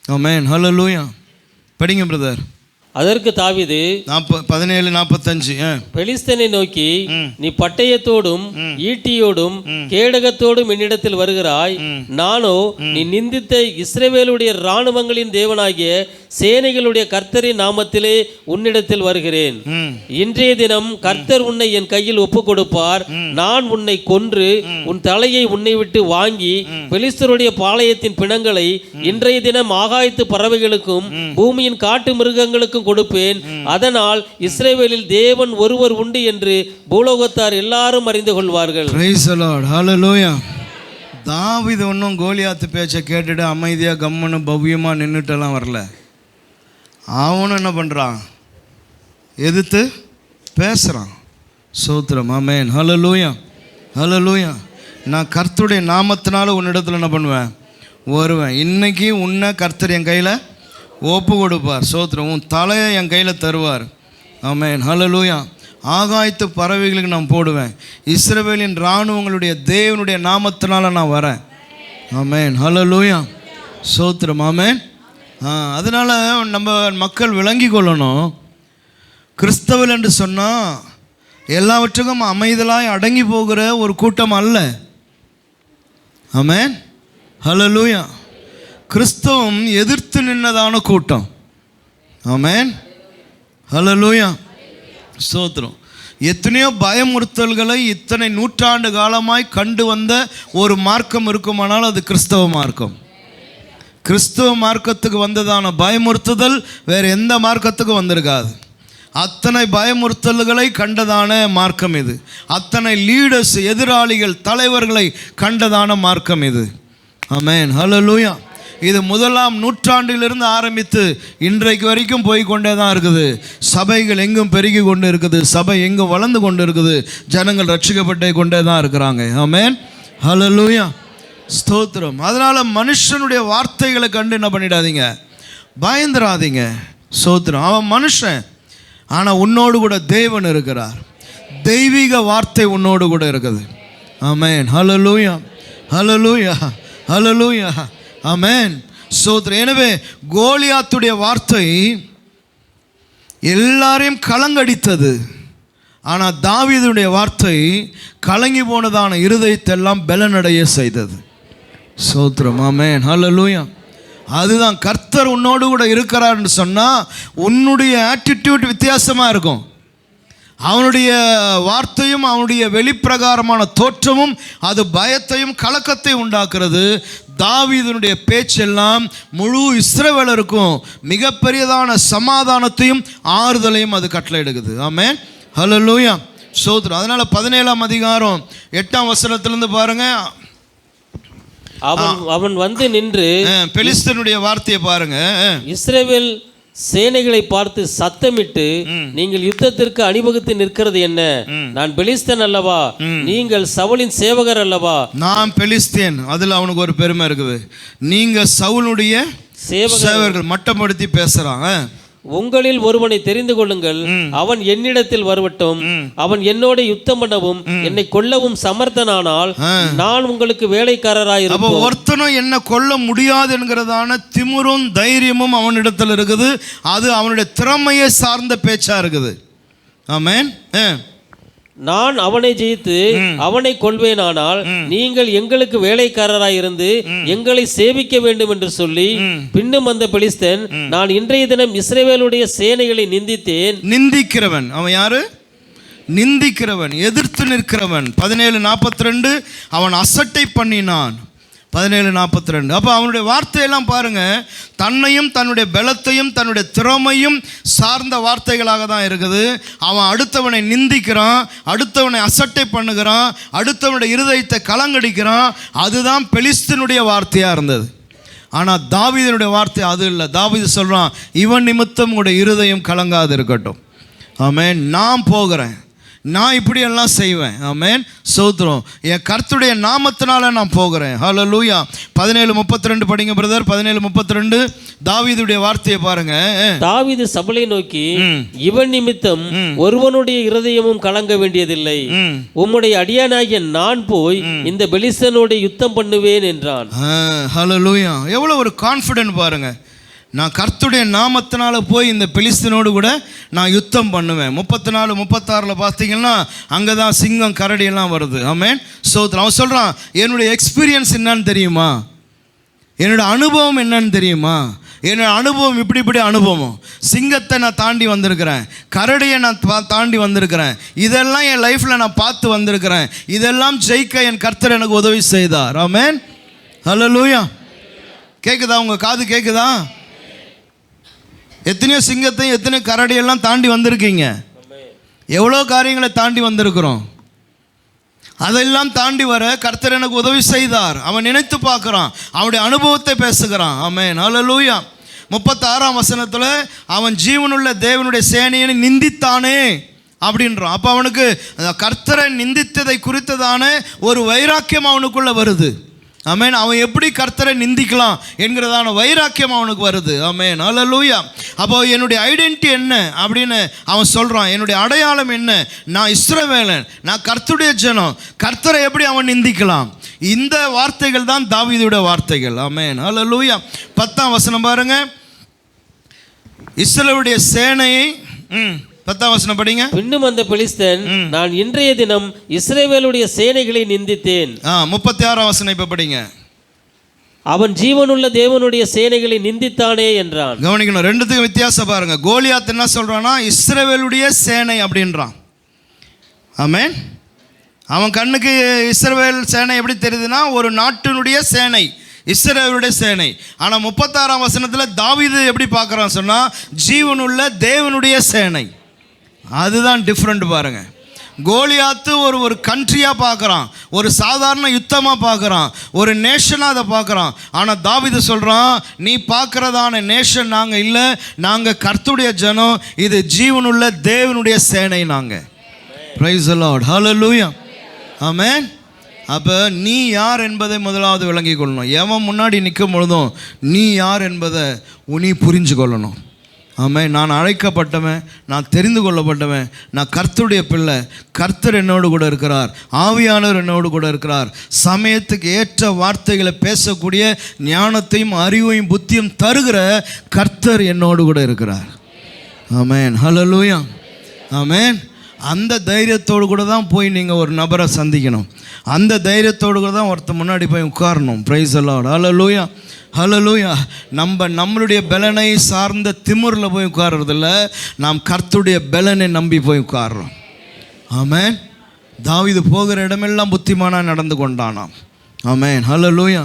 S1: ஆமென். ஹல்லேலூயா. படிங்க பிரதர்.
S2: அதற்கு தாவீது
S1: 17:45
S2: பெலிஸ்தனை நோக்கி, நீ பட்டயத்தோடும் ஈட்டியோடும் கேடகத்தோடும் என்னிடத்தில் வருகிறாய், நானோ நீ நிந்தித்த இஸ்ரவேலுடைய இராணுவங்களின் தேவனாகிய சேனைகளுடைய கர்த்தரின் நாமத்திலே உன்னிடத்தில் வருகிறேன். இன்றைய தினம் கர்த்தர் உன்னை என் கையில் ஒப்பு கொடுப்பார். நான் உன்னை கொன்று உன் தலையை உன்னை விட்டு வாங்கி பெலிஸ்தருடைய பாளையத்தின் பிணங்களை இன்றைய தினம் ஆகாயத்து பறவைகளுக்கும் பூமியின் காட்டு மிருகங்களுக்கும் கொடுப்பேன். அதனால் இஸ்ரவேலில் தேவன் ஒருவர் உண்டு என்று பூலோகத்தார் எல்லாரும் அறிந்து கொள்வார்கள்.
S1: Praise the Lord. Hallelujah. தாவீது ஒன்றும் கோலியாத்து பேச்சை கேட்டுட்டு அமைதியாக கம்முன்னு பவ்யமாக நின்றுட்டெல்லாம் வரல. அவனும் என்ன பண்ணுறான்? எதிர்த்து பேசுகிறான். ஸ்தோத்திரம். ஆமென். ஹல்லேலூயா. ஹல்லேலூயா. நான் கர்த்தருடைய நாமத்தினால உன்னிடத்தில் என்ன பண்ணுவேன்? வருவேன். இன்னைக்கு உன்னை கர்த்தர் என் கையில் ஒப்பு கொடுப்பார். ஸ்தோத்திரம். உன் தலையை என் கையில் தருவார். ஆமென். ஹல்லேலூயா. ஆகாயத்து பறவைகளுக்கு நான் போடுவேன். இஸ்ரவேலின் இராணுவங்களுடைய தேவனுடைய நாமத்தினால நான் வரேன். ஆமென். ஹல்லேலூயா. ஸ்தோத்திரம். ஆமென். அதனால் நம்ம மக்கள் விளங்கி கொள்ளணும், கிறிஸ்தவர்கள் என்று சொன்னால் எல்லாவற்றுக்கும் அமைதலாய் அடங்கி போகிற ஒரு கூட்டம் அல்ல. ஆமென். ஹல்லேலூயா. கிறிஸ்தவம் எதிர்த்து நின்னதான கூட்டம். ஆமென். ஹல்லேலூயா. ஸ்தோத்திரம். எத்தனையோ பயமுறுத்தல்களை இத்தனை நூற்றாண்டு காலமாய் கண்டு வந்த ஒரு மார்க்கம் இருக்குமானால் அது கிறிஸ்தவ மார்க்கம். கிறிஸ்தவ மார்க்கத்துக்கு வந்ததான பயமுறுத்துதல் வேறு எந்த மார்க்கத்துக்கும் வந்திருக்காது. அத்தனை பயமுறுத்தல்களை கண்டதான மார்க்கம் இது. அத்தனை லீடர்ஸ், எதிராளிகள், தலைவர்களை கண்டதான மார்க்கம் இது. ஆமென். ஹல்லேலூயா. இது 1ஆம் நூற்றாண்டிலிருந்து ஆரம்பித்து இன்றைக்கு வரைக்கும் போய் கொண்டே தான் இருக்குது. சபைகள் எங்கும் பெருகி கொண்டு இருக்குது, சபை எங்கும் வளர்ந்து கொண்டு இருக்குது, ஜனங்கள் ரட்சிக்கப்பட்டே கொண்டே தான் இருக்கிறாங்க. ஆமென். ஹல்லேலூயா. ஸ்தோத்திரம். அதனால் மனுஷனுடைய வார்த்தைகளை கண்டு என்ன பண்ணிடாதீங்க? பயந்துராதீங்க. ஸ்தோத்திரம். அவன் மனுஷன், ஆனால் உன்னோடு கூட தேவன் இருக்கிறார். தெய்வீக வார்த்தை உன்னோடு கூட இருக்குது. ஆமென். ஹல்லேலூயா. ஹல்லேலூயா. ஹல்லேலூயா. ஆமென். ஸ்தோத்திரம். எனவே கோலியாத்துடைய வார்த்தை எல்லாரையும் கலங்கடித்தது. ஆனால் தாவீதுடைய வார்த்தை கலங்கி போனதான இருதயத்தெல்லாம் பலனடைய செய்தது. ஸ்தோத்திரம். ஆமென். ஹல்லேலூயா. அதுதான் கர்த்தர் உன்னோடு கூட இருக்கிறார்னு சொன்னால் உன்னுடைய ஆட்டிடியூட் வித்தியாசமாக இருக்கும். அவனுடைய வார்த்தையும் அவனுடைய வெளிப்பிரகாரமான தோற்றமும் அது பயத்தையும் கலக்கத்தையும் உண்டாக்குறது. தாவீதுனுடைய பேச்செல்லாம் முழு இஸ்ரவேலருக்கும் மிகப்பெரியதான சமாதானத்தையும் ஆறுதலையும் அது கட்டளையிடுகிறது. ஆமென். ஹல்லேலூயா. ஸ்தோத்திரம். அதனால் 17ஆம் அதிகாரம் 8ஆம் வசனத்திலிருந்து பாருங்க.
S2: அவன் வந்து நின்று
S1: பெலிஸ்தனுடைய வார்த்தையை பாருங்க.
S2: இஸ்ரவேல் சேனைகளை பார்த்து சத்தமிட்டு, நீங்கள் யுத்தத்திற்கு அணிவகுத்து நிற்கிறது என்ன? நான் பெலிஸ்தன் அல்லவா? நீங்கள் சவுலின் சேவகர் அல்லவா? நான்
S1: பெலிஸ்தேன். அதில் அவனுக்கு ஒரு பெருமை இருக்குது. நீங்க சவுலுடைய சேவகர்கள் மட்டப்படுத்தி பேசுறாங்க.
S2: உங்களில் ஒருவனை தெரிந்து கொள்ளுங்கள், அவன் என்னிடத்தில் வரட்டும், அவன் என்னோட யுத்தம் பண்ணவும் என்னை கொல்லவும் சமர்த்தனானால் நான் உங்களுக்கு வேலைக்காரராயிருப்பேன்.
S1: அப்போ ஒருத்தனும் என்ன கொல்ல முடியாது என்கிறதான திமிரும் தைரியமும் அவனிடத்தில் இருக்குது. அது அவனுடைய திறமையை சார்ந்த பேச்சா இருக்குது. ஆமென்.
S2: நான் அவனை ஜெயித்து அவனை கொள்வேனானால் நீங்கள் எங்களுக்கு வேலைக்காரராயிருந்து எங்களை சேவிக்க வேண்டும் என்று சொல்லி, பின்னும் அந்த பெலிஸ்தன், நான் இன்றைய தினம் இஸ்ரவேலுடைய சேனைகளை நிந்தித்தேன்.
S1: நிந்திக்கிறவன் அவன் யாரு? நிந்திக்கிறவன், எதிர்த்து நிற்கிறவன். 17:42 அவன் அசட்டை பண்ணினான். 17:42. அப்போ அவனுடைய வார்த்தையெல்லாம் பாருங்க, தன்னையும் தன்னுடைய பலத்தையும் தன்னுடைய திறமையும் சார்ந்த வார்த்தைகளாக தான் இருக்குது. அவன் அடுத்தவனை நிந்திக்கிறான், அடுத்தவனை அசட்டை பண்ணுகிறான், அடுத்தவனுடைய இருதயத்தை கலங்கடிக்கிறான். அதுதான் பெலிஸ்தனுடைய வார்த்தையாக இருந்தது. ஆனால் தாவீதினுடைய வார்த்தை அது இல்லை. தாவீது சொல்கிறான், இவன் நிமித்தம் உங்களுடைய இருதயம் கலங்காது இருக்கட்டும். ஆமென். நான் போகிறேன், நான் இப்படியெல்லாம் செய்வேன். ஆமென். சோத்ரம். என் கர்த்தருடைய நாமத்தினால நான் போகிறேன். ஹல்லேலூயா. 17:32 படிங்க பிரதர். 17:32 தாவீதுடைய வார்த்தையை பாருங்க.
S2: தாவீது சபலை நோக்கி, இவன் நிமித்தம் ஒருவனுடைய இருதயமும் கலங்க வேண்டியதில்லை. உம்முடைய அடியானாகிய நான் போய் இந்த பெலிஸ்தனோட யுத்தம் பண்ணுவேன் என்றான்.
S1: ஹல்லேலூயா. எவ்வளவு ஒரு கான்ஃபிடென்ட் பாருங்க. நான் கர்த்தருடைய நாமத்தினால போய் இந்த பெலிஸ்தனோடு கூட நான் யுத்தம் பண்ணுவேன். 34, 36 பார்த்தீங்கன்னா அங்கே தான் சிங்கம் கரடி எல்லாம் வருது. ஆமென். சோத்ரம். அவன் சொல்கிறான், என்னுடைய எக்ஸ்பீரியன்ஸ் என்னன்னு தெரியுமா, என்னோட அனுபவம் என்னன்னு தெரியுமா, என்னோட அனுபவம் இப்படி அனுபவம். சிங்கத்தை நான் தாண்டி வந்திருக்கிறேன், கரடியை நான் தாண்டி வந்திருக்கிறேன், இதெல்லாம் என் லைஃப்பில் நான் பார்த்து வந்திருக்கிறேன். இதெல்லாம் ஜெயிக்க என் கர்த்தர் எனக்கு உதவி செய்தார். ஆமென். ஹல்லேலூயா. கேட்குதா? உங்கள் காது கேட்குதா? எத்தனையோ சிங்கத்தையும் எத்தனையோ கரடியெல்லாம் தாண்டி வந்திருக்கீங்க. எவ்வளோ காரியங்களை தாண்டி வந்திருக்கிறோம். அதெல்லாம் தாண்டி வர கர்த்தர் எனக்கு உதவி செய்தார். அவன் நினைத்து பார்க்குறான், அவனுடைய அனுபவத்தை பேசுகிறான். ஆமென். ஹல்லேலூயா. 36ஆம் வசனத்தில் அவன் ஜீவனுள்ள தேவனுடைய சேனையை நிந்தித்தானே அப்படின்றான். அப்போ அவனுக்கு கர்த்தரை நிந்தித்ததை குறித்ததான ஒரு வைராக்கியம் அவனுக்குள்ளே வருது. ஆமென். அவன் எப்படி கர்த்தரை நிந்திக்கலாம் என்கிறதான வைராக்கியம் அவனுக்கு வருது. ஆமென். ஹல்லேலூயா. அப்போ என்னுடைய ஐடென்டிட்டி என்ன அப்படின்னு அவன் சொல்கிறான். என்னுடைய அடையாளம் என்ன? நான் இஸ்ரவேலன், நான் கர்த்தருடைய ஜனம். கர்த்தரை எப்படி அவன் நிந்திக்கலாம்? இந்த வார்த்தைகள் தான் தாவீதுடைய வார்த்தைகள். ஆமென். ஹல்லேலூயா. 10ஆம் வசனம் பாருங்க. இஸ்ரவேலுடைய சேனையை 10ஆம் வசனம் படிங்க.
S2: பின்னும் அந்த பெலிஸ்தன், நான் இன்றைய தினம் இஸ்ரவேலுடைய சேனைகளை நிந்தித்தேன்.
S1: 36ஆம் வசனம் இப்ப படிங்க.
S2: அவன் ஜீவனுள்ள தேவனுடைய சேனைகளை நிந்தித்தானே என்றான்.
S1: கவனிக்கணும், ரெண்டுத்துக்கும் வித்தியாசம் பாருங்க. கோலியாத் என்ன சொல்றானா, இஸ்ரவேலுடைய சேனை அப்படின்றான். ஆமென். அவன் கண்ணுக்கு இஸ்ரவேல் சேனை எப்படி தெரியுதுன்னா, ஒரு நாட்டினுடைய சேனை, இஸ்ரவேலுடைய சேனை. ஆனால் 36ஆம் வசனத்தில் தாவீது எப்படி பார்க்குறான் சொன்னால், ஜீவனுள்ள தேவனுடைய சேனை. அதுதான் டிஃப்ரெண்ட் பாருங்க. கோலியாத்து ஒரு கண்ட்ரியாக பார்க்குறான், ஒரு சாதாரண யுத்தமாக பார்க்குறான், ஒரு நேஷனாக அதை பார்க்குறான். ஆனால் தாவீது சொல்கிறான், நீ பார்க்குறதான நேஷன் நாங்கள் இல்லை, நாங்கள் கர்த்தருடைய ஜனம், இது ஜீவனுள்ள தேவனுடைய சேனை நாங்கள். Praise the Lord. ஹல்லேலூயா. ஆமென். அப்போ நீ யார் என்பதை முதலாவது விளங்கி கொள்ளணும். எவன் முன்னாடி நிற்கும் பொழுதும் நீ யார் என்பதை நீ புரிஞ்சு கொள்ளணும். ஆமென். நான் அழைக்கப்பட்டவன், நான் தெரிந்து கொள்ளப்பட்டவன், நான் கர்த்தருடைய பிள்ளை, கர்த்தர் என்னோடு கூட இருக்கிறார், ஆவியானவர் என்னோடு கூட இருக்கிறார். சமயத்துக்கு ஏற்ற வார்த்தைகளை பேசக்கூடிய ஞானத்தையும் அறிவையும் புத்தியும் தருகிற கர்த்தர் என்னோடு கூட இருக்கிறார். ஆமென். ஹல்லேலூயா. ஆமென். அந்த தைரியத்தோடு கூட தான் போய் நீங்கள் ஒரு நபரை சந்திக்கணும். அந்த தைரியத்தோடு கூட தான் ஒருத்தர் முன்னாடி போய் உட்காரணும். Praise the Lord. ஹல்லேலூயா. ஹல்லேலூயா. நம்மளுடைய பலனை சார்ந்த திமிரில் போய் உட்கார்றதில்ல, நாம் கர்த்தருடைய பலனை நம்பி போய் உட்கார்றோம். ஆமென். தாவீது போகிற இடமெல்லாம் புத்திமானாக நடந்து கொண்டானாம். ஆமென். ஹல்லேலூயா.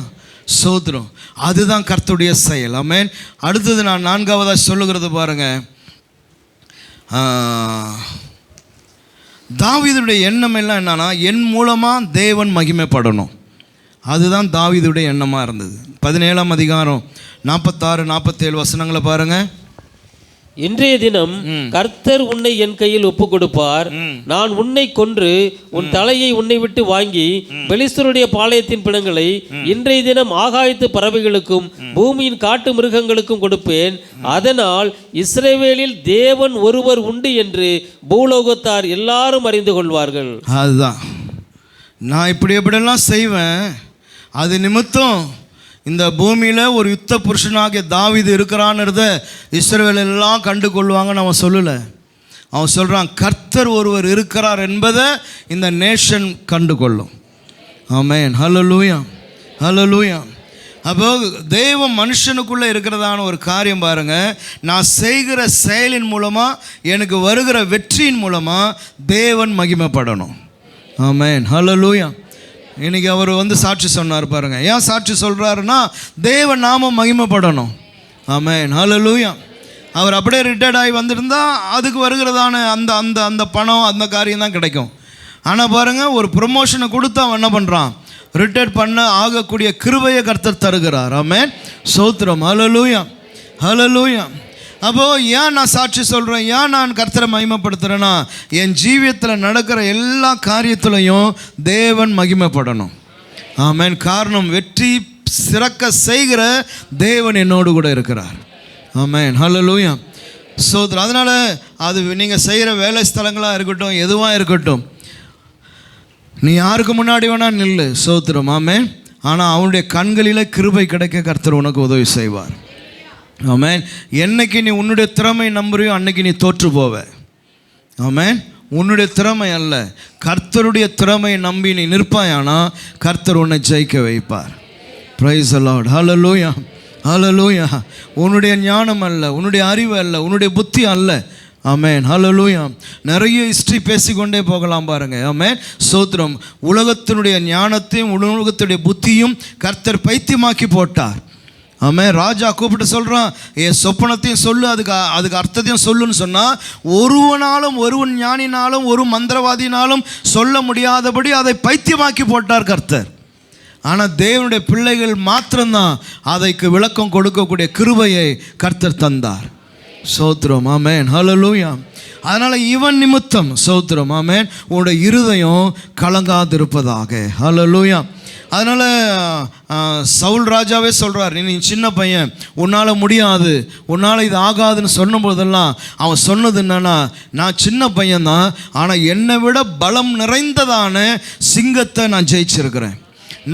S1: சோத்ரம். அதுதான் கர்த்தருடைய செயல். ஆமென். அடுத்தது நான் 4ஆவதாக சொல்லுகிறது பாருங்க. தாவீதுடைய எண்ணம் எல்லாம் என்னன்னா, என் மூலமாக தேவன் மகிமைப்படணும். அதுதான் தாவீதுடைய எண்ணமாக இருந்தது. 17ஆம் அதிகாரம் 46, 47 வசனங்களை பாருங்கள்.
S2: இன்றைய தினம் கர்த்தர் உன்னை என் கையில் ஒப்பு கொடுப்பார். நான் உன்னை கொன்று உன் தலையை உன்னை விட்டு வாங்கி பெலிஸ்தருடைய பாளையத்தின் பிணங்களை இன்றைய தினம் ஆகாயத்து பறவைகளுக்கும் பூமியின் காட்டு மிருகங்களுக்கும் கொடுப்பேன். அதனால் இஸ்ரவேலில் தேவன் ஒருவர் உண்டு என்று பூலோகத்தார் எல்லாரும் அறிந்து கொள்வார்கள்.
S1: அதுதான் நான் எப்படியெல்லாம் செய்வேன். அது நிமித்தம் இந்த பூமியில் ஒரு யுத்த புருஷனாகிய தாவீது இருக்கிறான்னுறத இஸ்ரவேல் எல்லாம் கண்டு கொள்வாங்கன்னு அவன் சொல்லலை. அவன் சொல்கிறான், கர்த்தர் ஒருவர் இருக்கிறார் என்பதை இந்த நேஷன் கண்டு கொள்ளும். ஆமென். ஹல்லேலூயா, ஹல்லேலூயா. அப்போ தெய்வம் மனுஷனுக்குள்ளே இருக்கிறதான ஒரு காரியம் பாருங்கள். நான் செய்கிற செயலின் மூலமாக, எனக்கு வருகிற வெற்றியின் மூலமாக தேவன் மகிமைப்படணும். ஆமென். ஹல்லேலூயா. இன்னைக்கு அவர் சாட்சி சொன்னார் பாருங்க. ஏன் சாட்சி சொல்கிறாருன்னா, தேவன் நாமம் மகிமைப்படணும். ஆமென். ஹல்லேலூயா. அவர் அப்படியே ரிட்டையர்ட் ஆகி வந்திருந்தா அதுக்கு வருகிறதான அந்த அந்த அந்த பணம் அந்த காரியம் தான் கிடைக்கும். ஆனால் பாருங்கள், ஒரு ப்ரொமோஷனை கொடுத்து அவன் என்ன பண்ணுறான், ரிட்டையர்ட் பண்ண ஆகக்கூடிய கிருபையை கர்த்தர் தருகிறார். ஆமென். ஸ்தோத்திரம். ஹல்லேலூயா, ஹல்லேலூயா. அப்போது ஏன் நான் சாட்சி சொல்கிறேன், ஏன் நான் கர்த்தரை மகிமைப்படுத்துகிறேன்னா, என் ஜீவியத்தில் நடக்கிற எல்லா காரியத்திலையும் தேவன் மகிமைப்படணும். ஆமென். காரணம், வெற்றி சிறக்க செய்கிற தேவன் என்னோடு கூட இருக்கிறார். ஆமென். ஹல்லேலூயா. ஸ்தோத்திரம். அதனால் அது நீங்கள் செய்கிற வேலை ஸ்தலங்களாக இருக்கட்டும், எதுவாக இருக்கட்டும், நீ யாருக்கு முன்னாடி வேணால் நில்லு. ஸ்தோத்திரம். ஆமென். ஆனால் அவனுடைய கண்களில் கிருபை கிடைக்க கர்த்தர் உனக்கு உதவி செய்வார். ஆமென். என்னைக்கு நீ உன்னுடைய திறமை நம்புறியோ அன்னைக்கு நீ தோற்று போவ. ஆமென். உன்னுடைய திறமை அல்ல, கர்த்தருடைய திறமையை நம்பி நீ நிற்பாயானா கர்த்தர் உன்னை ஜெயிக்க வைப்பார். Praise the Lord. ஹல்லேலூயா, ஹல்லேலூயா. உன்னுடைய ஞானம் அல்ல, உன்னுடைய அறிவு அல்ல, உன்னுடைய புத்தி அல்ல. ஆமென். ஹல்லேலூயா. நிறைய ஹிஸ்ட்ரி பேசிக்கொண்டே போகலாம் பாருங்க. ஆமென். ஸ்தோத்திரம். உலகத்தினுடைய ஞானத்தையும் உலகத்துடைய புத்தியும் கர்த்தர் பைத்தியமாக்கி போட்டார். ஆமென். ராஜா கூப்பிட்டு சொல்கிறான், என் சொப்பனத்தையும் சொல்லு, அதுக்கு அர்த்தத்தையும் சொல்லுன்னு சொன்னால், ஒருவன் ஞானினாலும் ஒரு மந்திரவாதினாலும் சொல்ல முடியாதபடி அதை பைத்தியமாக்கி போட்டார் கர்த்தர். ஆனால் தேவனுடைய பிள்ளைகள் மாத்திரம்தான் அதைக்கு விளக்கம் கொடுக்கக்கூடிய கிருபையை கர்த்தர் தந்தார். ஸ்தோத்திரம். ஆமென். ஹல்லேலூயா. அதனால் இவன் நிமித்தம் ஸ்தோத்திரம். ஆமென். உன்னுடைய இருதயம் கலங்காதிருப்பதாக. ஹல்லேலூயா. அதனால் சவுல் ராஜாவே சொல்கிறார், நீ சின்ன பையன், உன்னால் முடியாது, உன்னால் இது ஆகாதுன்னு சொன்னபோதெல்லாம் அவன் சொன்னது என்னன்னா, நான் சின்ன பையன்தான், ஆனால் என்னை விட பலம் நிறைந்ததான சிங்கத்தை நான் ஜெயிச்சிருக்கிறேன்.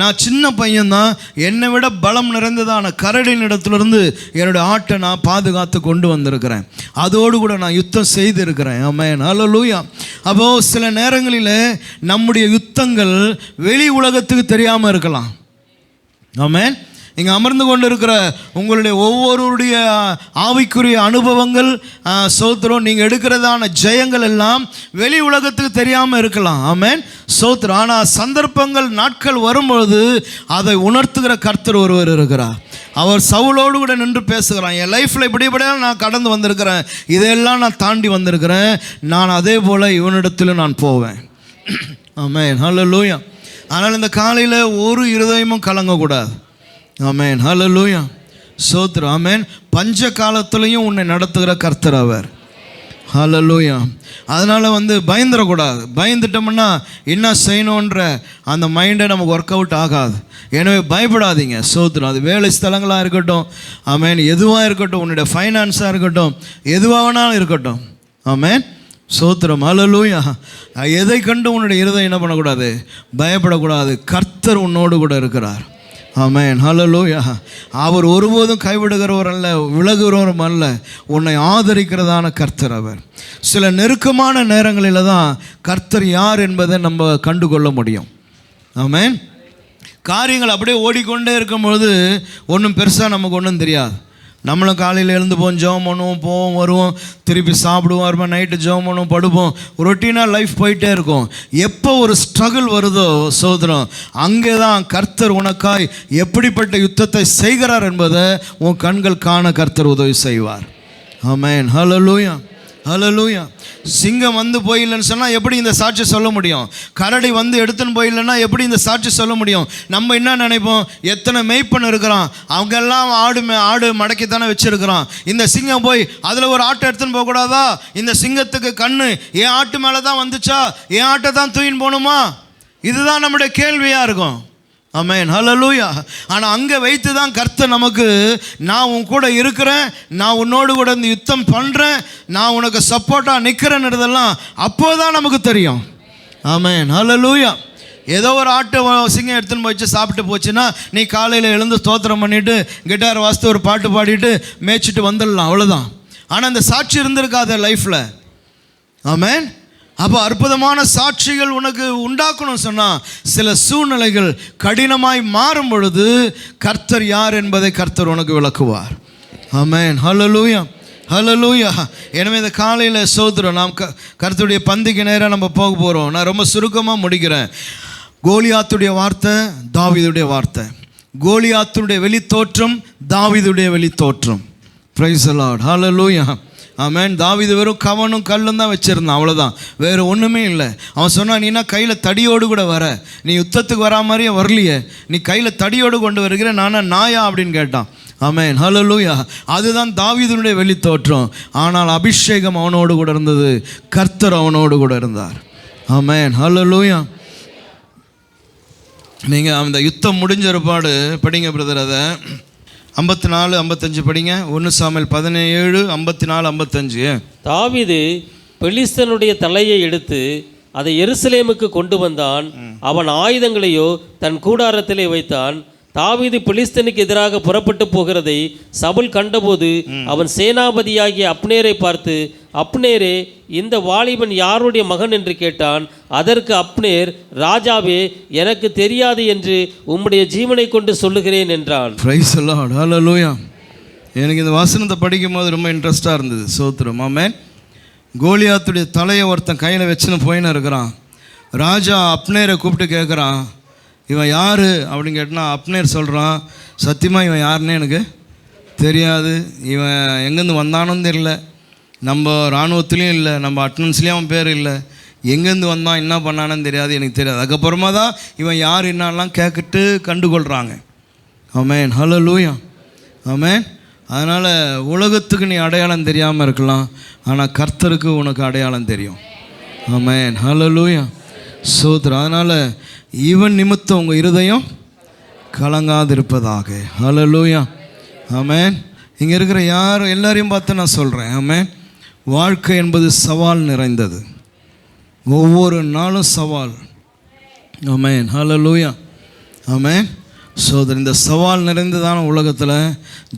S1: நான் சின்ன பையன்தான், என்னை விட பலம் நிறைந்ததான கரடின் இடத்துலேருந்து என்னுடைய ஆட்டை நான் பாதுகாத்து கொண்டு வந்திருக்கிறேன். அதோடு கூட நான் யுத்தம் செய்திருக்கிறேன். ஆமென். ஹல்லேலூயா. அப்போது சில நேரங்களில் நம்முடைய யுத்தங்கள் வெளி உலகத்துக்கு தெரியாமல் இருக்கலாம். ஆமென். இங்கே அமர்ந்து கொண்டு இருக்கிற உங்களுடைய ஒவ்வொருடைய ஆவிக்குரிய அனுபவங்கள், ஸ்தோத்திரம், நீங்கள் எடுக்கிறதான ஜெயங்கள் எல்லாம் வெளி உலகத்துக்கு தெரியாமல் இருக்கலாம். ஆமென். ஸ்தோத்திரம். ஆனால் சந்தர்ப்பங்கள் நாட்கள் வரும்பொழுது அதை உணர்த்துகிற கர்த்தர் ஒருவர் இருக்கிறார். அவர் சவுலோடு கூட நின்று பேசுகிறான், என் லைஃப்பில் இப்படிப்படியாக நான் கடந்து வந்திருக்கிறேன், இதையெல்லாம் நான் தாண்டி வந்திருக்கிறேன், நான் அதே போல் இவனிடத்தில் நான் போவேன். ஆமென். ஹல்லேலூயா. ஆனால் இந்த காலையில் ஒரு இருதயமும் கலங்கக்கூடாது. ஆமென். ஹல்லேலூயா. ஸ்தோத்திரம். ஆமென். பஞ்ச காலத்துலேயும் உன்னை நடத்துகிற கர்த்தர் அவர். ஹல்லேலூயா. அதனால் பயந்துடக்கூடாது. பயந்துட்டோம்னா என்ன செய்யணுன்ற அந்த மைண்டை நமக்கு ஒர்க் அவுட் ஆகாது. எனவே பயப்படாதீங்க. ஸ்தோத்திரம். அது வேலை ஸ்தலங்களாக இருக்கட்டும், ஆமென், எதுவாக இருக்கட்டும், உன்னுடைய ஃபைனான்ஸாக இருக்கட்டும், எதுவாக வேணாலும் இருக்கட்டும். ஆமென். ஸ்தோத்திரம். ஹல்லேலூயா. எதை கண்டு உன்னுடைய இருதயம் என்ன பண்ணக்கூடாது, பயப்படக்கூடாது. கர்த்தர் உன்னோடு கூட இருக்கிறார். ஆமென். ஹல்லேலூயா. அவர் ஒருபோதும் கைவிடுகிறவர் அல்ல, விலகுகிறவரும் அல்ல, உன்னை ஆதரிக்கிறதான கர்த்தர் அவர். சில நெருக்கமான நேரங்களில் தான் கர்த்தர் யார் என்பதை நம்ம கண்டுகொள்ள முடியும். ஆமென். காரியங்கள் அப்படியே ஓடிக்கொண்டே இருக்கும்பொழுது ஒன்றும் பெருசாக நமக்கு ஒன்றும் தெரியாது. நம்மளும் காலையில் எழுந்து போவோம், ஜெபம் பண்ணுவோம், போவோம், வருவோம், திருப்பி சாப்பிடுவோம், வருமா, நைட்டு ஜெபம் பண்ணுவோம், படுப்போம், ரொட்டீனாக லைஃப் போயிட்டே இருக்கும். எப்போ ஒரு ஸ்ட்ரகிள் வருதோ சோதரம், அங்கே தான் கர்த்தர் உனக்காய் எப்படிப்பட்ட யுத்தத்தை செய்கிறார் என்பதை உன் கண்கள் காண கர்த்தர் உதவி செய்வார். ஆமென். ஹல்லேலூயா, ஹல்லேலூயா. சிங்கம் வந்து போயில்லைன்னு சொன்னால் எப்படி இந்த சாட்சி சொல்ல முடியும்? கரடி வந்து எடுத்துன்னு போயில்லைன்னா எப்படி இந்த சாட்சி சொல்ல முடியும்? நம்ம என்ன நினைப்போம், எத்தனை மேய்ப்பன் இருக்கிறான், அவங்கெல்லாம் ஆடு மடக்கி தானே வச்சுருக்கிறான், இந்த சிங்கம் போய் அதில் ஒரு ஆட்டை எடுத்துன்னு போகக்கூடாதா? இந்த சிங்கத்துக்கு கண்ணு என் ஆட்டு மேலே தான் வந்துச்சா, என் ஆட்டை தான் தூக்கின்னு போகணுமா? இதுதான் நம்முடைய கேள்வியாக இருக்கும். ஆமென், ஹல்லேலூயா. ஆனால் அங்கே வைத்து தான் கர்த்தர் நமக்கு, நான் உன் கூட இருக்கிறேன், நான் உன்னோடு கூட இந்த யுத்தம் பண்ணுறேன், நான் உனக்கு சப்போர்ட்டாக நிற்கிறேன்றதெல்லாம் அப்போ தான் நமக்கு தெரியும். ஆமென், ஹல்லேலூயா. ஏதோ ஒரு ஆட்டை சிங்கம் எடுத்துன்னு போயிடுச்சு, சாப்பிட்டு போச்சுன்னா நீ காலையில் எழுந்து ஸ்தோத்திரம் பண்ணிவிட்டு கிட்டார் வாசித்து ஒரு பாட்டு பாடிட்டு மேய்ச்சிட்டு வந்துடலாம், அவ்வளோதான். ஆனால் அந்த சாட்சி இருந்திருக்காத லைஃப்பில். ஆமென். அப்போ அற்புதமான சாட்சிகள் உனக்கு உண்டாக்கணும் சொன்னால் சில சூழ்நிலைகள் கடினமாய் மாறும் பொழுது கர்த்தர் யார் என்பதை கர்த்தர் உனக்கு விளக்குவார். ஆமென், ஹல்லேலூயா, ஹல்லேலூயா. எனவே இந்த காலையில் சோதரம் நாம் கர்த்தருடைய பந்திக்கு நேராக நம்ம போக போகிறோம். நான் ரொம்ப சுருக்கமாக முடிக்கிறேன். கோலியாத்துடைய வார்த்தை, தாவீதுடைய வார்த்தை. கோலியாத்துடைய வெளித்தோற்றம், தாவீதுடைய வெளித்தோற்றம். பிரைஸ் தி லார்ட், ஹல்லேலூயா. ஆமென். தாவீது வெறும் கவனும் கல்லும் தான் வச்சுருந்தான், அவ்வளோதான், வேறு ஒன்றுமே இல்லை. அவன் சொன்னான், நீனா கையில் தடியோடு கூட வர, நீ யுத்தத்துக்கு வரா மாதிரியே வரலையே, நீ கையில் தடியோடு கொண்டு வருகிற, நானா நாயா அப்படின்னு கேட்டான். ஆமென், ஹல்லேலூயா. அதுதான் தாவீதுனுடைய வெளித்தோற்றம். ஆனால் அபிஷேகம் அவனோடு கூட இருந்தது, கர்த்தர் அவனோடு கூட இருந்தார். ஆமென், ஹல்லேலூயா. நீங்கள் அந்த யுத்தம் முடிஞ்ச ஒருபாடு படிங்க பிரதர், அதை 54, 55 படிங்க. 1 சாமுவேல் 17, 54, 55.
S2: தாவீது பெலிஸ்தனுடைய தலையை எடுத்து அதை எருசலேமுக்கு கொண்டு வந்தான். அவன் ஆயுதங்களையோ தன் கூடாரத்திலே வைத்தான். தாவீது பெலிஸ்தனுக்கு எதிராக புறப்பட்டு போகிறதை சவுல் கண்டபோது அவன் சேனாபதியாகிய அப்னேரை பார்த்து, அப்னேரே, இந்த வாலிபன் யாருடைய மகன் என்று கேட்டான். அதற்கு அப்னேர், ராஜாவே, எனக்கு தெரியாது என்று உம்முடைய ஜீவனை கொண்டு சொல்லுகிறேன் என்றான்.
S1: பிரைஸ் தி லார்ட், ஹல்லேலூயா. எனக்கு இந்த வசனத்தை படிக்கும் போது ரொம்ப இன்ட்ரெஸ்டாக இருந்தது. சோத்திரம். ஆமென். கோலியாத்துடைய தலையை ஒருத்தன் கையில் வச்சுன்னு போயின்னு இருக்கிறான். ராஜா அப்னேரை கூப்பிட்டு கேட்குறான், இவன் யார் அப்படின்னு கேட்டால் அப்னேர் சொல்கிறான், சத்தியமாக இவன் யாருன்னே எனக்கு தெரியாது, இவன் எங்கேருந்து வந்தானோன்னு தெரியல, நம்ம இராணுவத்துலேயும் இல்லை, நம்ம அட்டனன்ஸ்லேயும் அவன் பேர் இல்லை, எங்கேருந்து வந்தான் என்ன பண்ணானன்னு தெரியாது, எனக்கு தெரியாது. அதுக்கப்புறமா தான் இவன் யார் என்னெல்லாம் கேட்கிட்டு கண்டுகொள்கிறாங்க. ஆமென், ஹல்லேலூயா. ஆமென். அதனால் உலகத்துக்கு நீ அடையாளம் தெரியாமல் இருக்கலாம், ஆனால் கர்த்தருக்கு உனக்கு அடையாளம் தெரியும். ஆமென், ஹல்லேலூயா, சோத்ரா. அதனால் இவன் நிமித்தம் உங்கள் இருதயம் கலங்காதிருப்பதாக. ஹல்லேலூயா. ஆமென். இங்கே இருக்கிற யாரும் எல்லாரையும் பார்த்து நான் சொல்கிறேன். ஆமென். வாழ்க்கை என்பது சவால் நிறைந்தது, ஒவ்வொரு நாளும் சவால். ஆமென், ஹல்லேலூயா. ஆமென். சோதரி, இந்த சவால் நிறைந்ததான உலகத்தில்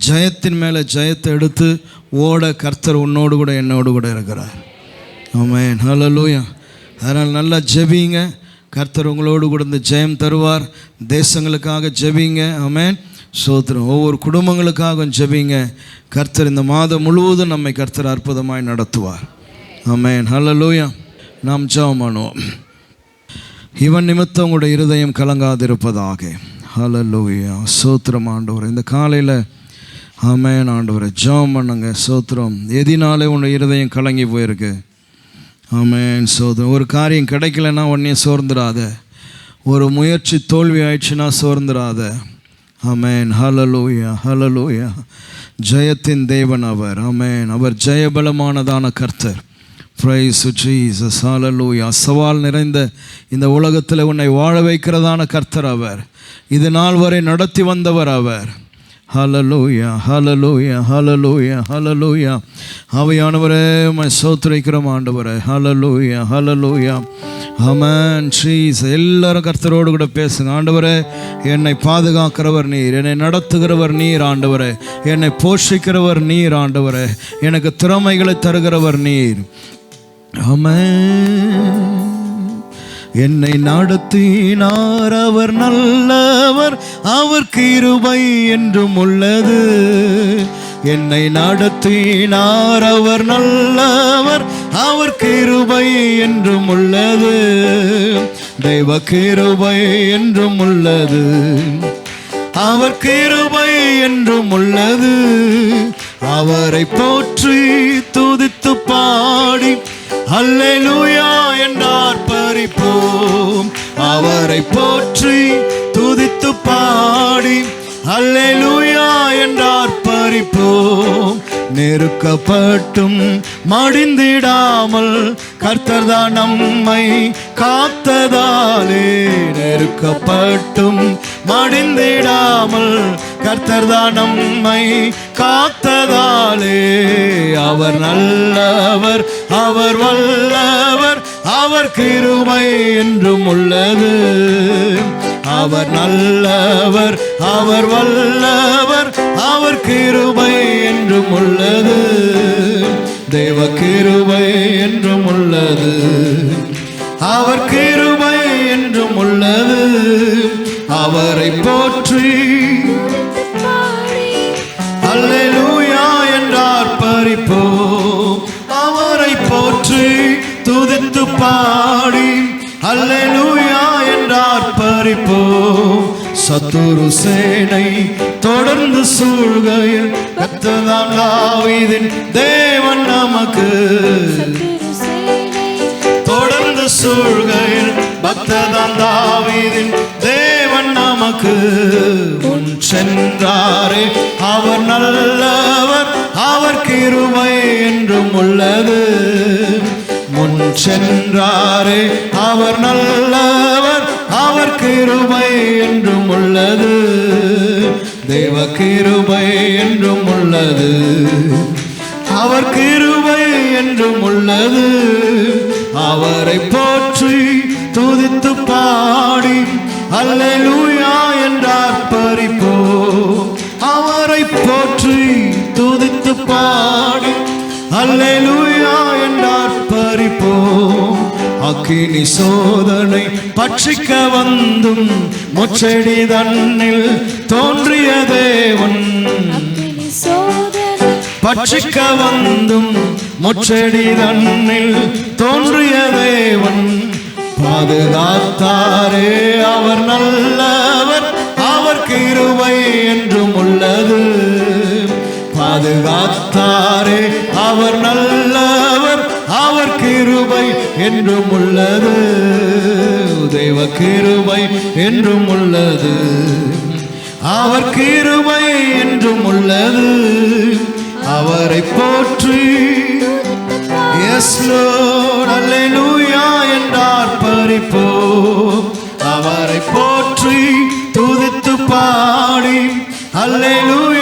S1: ஜெயத்தின் மேலே ஜெயத்தை எடுத்து ஓட கர்த்தர் உன்னோடு கூட என்னோடு கூட இருக்கிறார். ஆமென், ஹல்லேலூயா. அதனால் நல்லா ஜெபிங்க, கர்த்தர் உங்களோடு கூட இந்த ஜெயம் தருவார். தேசங்களுக்காக ஜெபிங்க. ஆமென், சோத்திரம். ஒவ்வொரு குடும்பங்களுக்காக ஜெபிங்க. கர்த்தர் இந்த மாதம் முழுவதும் நம்மை கர்த்தர் அற்புதமாய் நடத்துவார். ஆமென், ஹல்லேலூயா. நாம் ஜெபம் பண்ணுவோம். இவன் நிமித்தம் உங்களுடைய இருதயம் கலங்காதிருப்பதாக. ஹல்லேலூயா, சோத்திரம் ஆண்டவரே. இந்த காலையில் ஆமென் ஆண்டவரே ஜெபம் பண்ணுங்க. சோத்திரம். எதினாலே உன்னுடைய இருதயம் கலங்கி போயிருக்கு? ஆமென், சோதரம். ஒரு காரியம் கிடைக்கலன்னா உடனே சோர்ந்துடாத, ஒரு முயற்சி தோல்வி ஆயிடுச்சுன்னா சோர்ந்துடாத. ஆமென், ஹல்லேலூயா, ஹல்லேலூயா. ஜெயத்தின் தேவன் அவர். ஆமென். அவர் ஜெயபலமானதான கர்த்தர். பிரைஸ் ஜீசஸ், ஹல்லேலூயா. சவால் நிறைந்த இந்த உலகத்தில் உன்னை வாழ வைக்கிறதான கர்த்தர் அவர். இது நாள் வரை நடத்தி வந்தவர் அவர். ஹல்லேலூயா, ஹல்லேலூயா, ஹல்லேலூயா, ஹல்லேலூயா. ஆவியானவரே உம்மை ஸ்தோத்திரிக்கிறோம் ஆண்டவரே. ஹல்லேலூயா, ஹல்லேலூயா. ஆமென். ஜீசஸ். எல்லாரும் கர்த்தரோடு கூட பேசுங்க. ஆண்டவரே, என்னை பாதுகாக்கிறவர் நீர், என்னை நடத்துகிறவர் நீர் ஆண்டவரே, என்னை போஷிக்கிறவர் நீர் ஆண்டவரே, எனக்கு திறமைகளை தருகிறவர் நீர். ஆமென். என்னை நடத்தினார் அவர் நல்லவர், அவர் கிருபை என்றும் உள்ளது. என்னை நடத்தினார் அவர் நல்லவர், அவர் கிருபை என்றும் உள்ளது. தெய்வ கிருபை என்றும் உள்ளது, அவர் கிருபை என்றும் உள்ளது. அவரை போற்றி துதித்து அவரை போற்றி துதித்து பாடி அல்லேலூயா என்றார் பறிப்போம். நெருக்கப்பட்டும் மடிந்திடாமல் கர்த்தர்தான் நம்மை காத்ததாலே, நெருக்கப்பட்டும் மடிந்திடாமல் கர்த்தர்தான் நம்மை காத்ததாலே, அவர் நல்லவர், அவர் வல்லவர், அவர் கிருபை என்றும் உள்ளது. அவர் நல்லவர், அவர் வல்லவர், அவர் கிருபை என்றும் உள்ளது. தேவ கிருபை என்றும் உள்ளது, அவர் கிருபை என்றும் உள்ளது. அவரை போற்றி அல்லேலூயா என்றார் பறிப்போம். அவரை போற்றி துதித்து பாடி அல்லேலூயா என்றார் பறிப்போம். சத்துரு சேனை தொடர்ந்து சூழ்கையில் கர்த்தர்தான் தாவீதின் தேவன் நமக்கு, தொடர்ந்து சூழ்கையில் பக்தர்தான் தாவீதின் தேவன் நமக்கு. முன் சென்றாரே அவர் நல்லவர், அவர் கிருபை என்றும் உள்ளது. முன் சென்றாரே அவர் நல்லவர், அவர் கிருபை என்றும் உள்ளது. தேவ கிருபை என்றும் உள்ளது, அவர் கிருபை என்றும் உள்ளது. அவரை போற்றி துதித்து பாடி அல்லேலூயா என்றார் பறிப்போம். அவரை போற்றி துதித்து பாடி அல்லேலூயா என்றார் பறிப்போம். அக்கினி சோதனை பட்சிக்க வந்தும் முச்செடி தன்னில் தோன்றிய தேவன், பட்சிக்க வந்தும் முச்செடி தன்னில் தோன்றிய தேவன், பாதுகாத்தாரே அவர் நல்லவர், அவர் கிருபை என்றும் உள்ளது. பாதுகாத்தாரே அவர் நல்லவர், அவர் கிருபை என்றும் உள்ளது. தேவ கிருபை என்றும் உள்ளது, அவர் கிருபை என்றும் உள்ளது. அவரை போற்றி எஸ் லார்ட் அல்லேலூயா என்றார் பறிப்போம். அவரை போற்றி துதித்து பாடி அல்லேலூயா